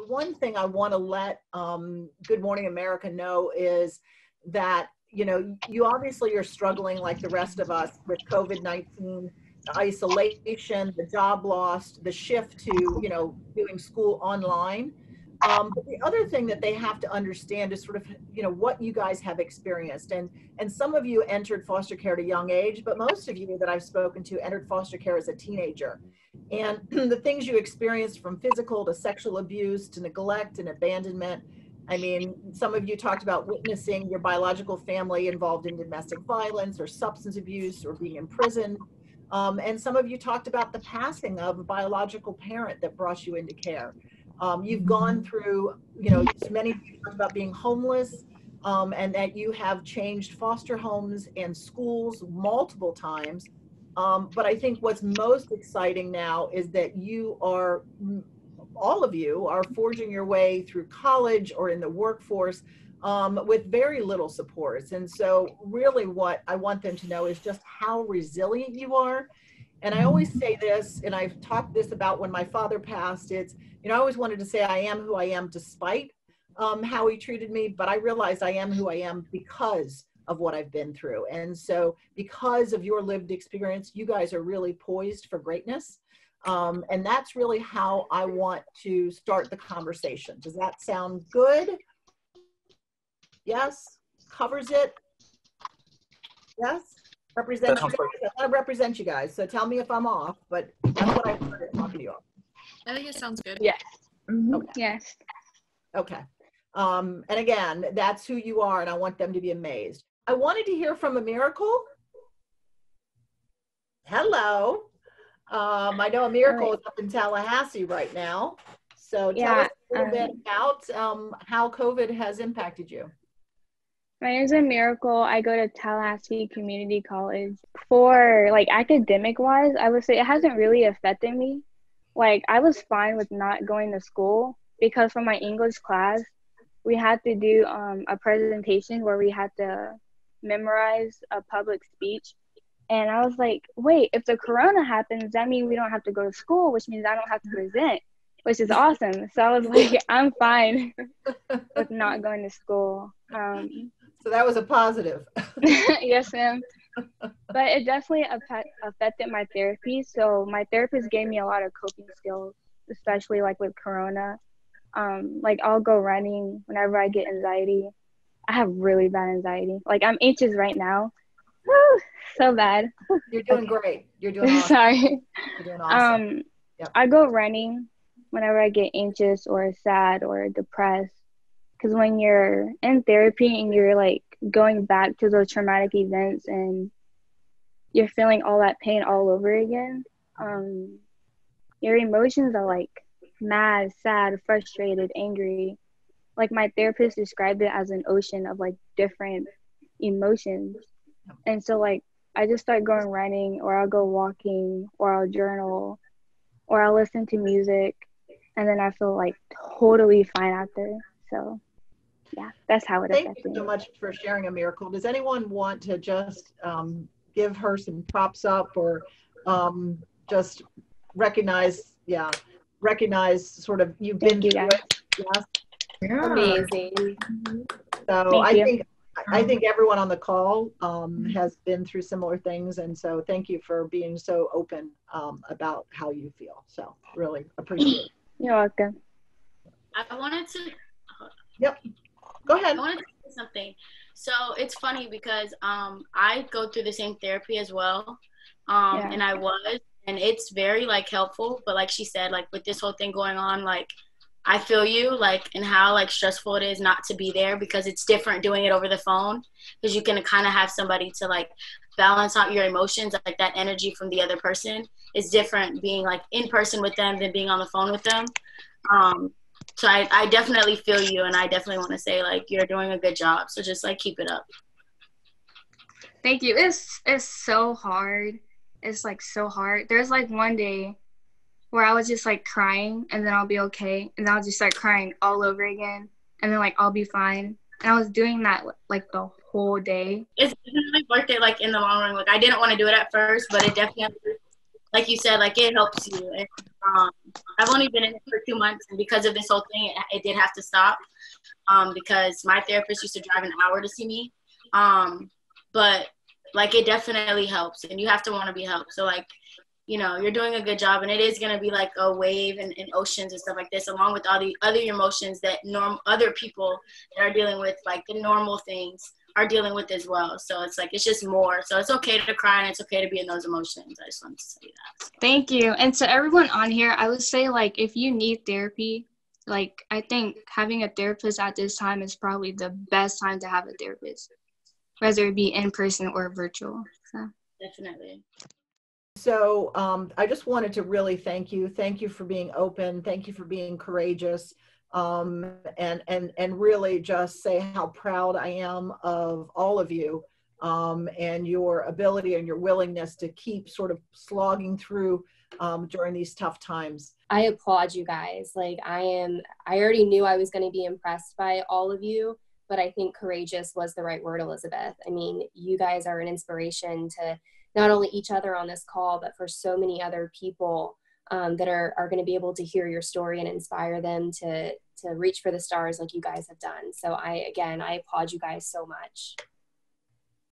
the one thing I want to let Good Morning America know is that, you know, you obviously are struggling like the rest of us with COVID-19, the isolation, the job loss, the shift to, you know, doing school online. But the other thing that they have to understand is sort of, you know, what you guys have experienced. And some of you entered foster care at a young age, but most of you that I've spoken to entered foster care as a teenager. And the things you experienced, from physical to sexual abuse to neglect and abandonment. I mean, some of you talked about witnessing your biological family involved in domestic violence or substance abuse or being imprisoned. And some of you talked about the passing of a biological parent that brought you into care. You've gone through, you know, many of you talked about being homeless, and that you have changed foster homes and schools multiple times. But I think what's most exciting now is that you are, all of you are forging your way through college or in the workforce with very little supports. And so really what I want them to know is just how resilient you are. And I always say this, and I've talked this about when my father passed, it's, you know, I always wanted to say I am who I am despite how he treated me, but I realized I am who I am because of what I've been through. And so because of your lived experience, you guys are really poised for greatness. And that's really how I want to start the conversation. Does that sound good? Yes? Covers it? Yes? Represent you guys. I want to represent you guys. So tell me if I'm off, but that's what I heard talking to you all. I think it sounds good. Yes. Okay. Yes. Okay. And again, that's who you are, and I want them to be amazed. I wanted to hear from a miracle. Hello. I know a miracle is up in Tallahassee right now. So tell us a little bit about how COVID has impacted you. My name is a Miracle. I go to Tallahassee Community College. For like academic wise, I would say it hasn't really affected me. Like I was fine with not going to school because for my English class, we had to do a presentation where we had to memorize a public speech. And I was like, wait, if the corona happens, that means we don't have to go to school, which means I don't have to present, which is awesome. So I was like, I'm fine with not going to school. So that was a positive. Yes, ma'am. But it definitely affected my therapy. So my therapist gave me a lot of coping skills, especially like with corona. Like I'll go running whenever I get anxiety. I have really bad anxiety. Like I'm anxious right now. Woo, so bad. You're doing great. You're doing awesome. Sorry. You're doing awesome. Yep. I go running whenever I get anxious or sad or depressed. Because when you're in therapy and you're like going back to those traumatic events and you're feeling all that pain all over again, your emotions are like mad, sad, frustrated, angry. Like my therapist described it as an ocean of like different emotions. And so like I just start going running, or I'll go walking, or I'll journal, or I'll listen to music, and then I feel like totally fine after. So yeah, that's how it affected me. Thank you so much for sharing, a miracle. Does anyone want to just give her some props up, or just recognize sort of you've been through it? Yes. Yeah. Amazing. So I think everyone on the call has been through similar things, and so thank you for being so open about how you feel. So really appreciate it. You're welcome. I wanted to. Yep. Go ahead. I wanted to say something. So it's funny because I go through the same therapy as well, and and it's very like helpful. But like she said, like with this whole thing going on, like I feel you, like, and how like stressful it is not to be there, because it's different doing it over the phone, because you can kind of have somebody to like balance out your emotions. Like that energy from the other person is different being like in person with them than being on the phone with them. So I definitely feel you, and I definitely want to say like you're doing a good job. So just like keep it up. Thank you. It's so hard. It's like so hard. There's like one day where I was just like crying, and then I'll be okay, and then I'll just start crying all over again, and then like I'll be fine. And I was doing that like the whole day. It's definitely worth it, like in the long run. Like I didn't want to do it at first, but it definitely, like you said, like it helps you. And Um, I've only been in it for 2 months, and because of this whole thing, it did have to stop because my therapist used to drive an hour to see me. But like it definitely helps, and you have to want to be helped. So like, you know, you're doing a good job, and it is going to be like a wave and oceans and stuff like this, along with all the other emotions that other people that are dealing with like the normal things are dealing with as well. So it's like, it's just more. So it's okay to cry, and it's okay to be in those emotions. I just wanted to say that. Thank you. And to everyone on here, I would say, like, if you need therapy, like, I think having a therapist at this time is probably the best time to have a therapist, whether it be in person or virtual. So Definitely. So I just wanted to really thank you. Thank you for being open. Thank you for being courageous. And really just say how proud I am of all of you and your ability and your willingness to keep sort of slogging through during these tough times. I applaud you guys. Like I already knew I was going to be impressed by all of you, but I think courageous was the right word, Elizabeth. I mean, you guys are an inspiration to not only each other on this call, but for so many other people that are going to be able to hear your story and inspire them to reach for the stars like you guys have done. So I applaud you guys so much.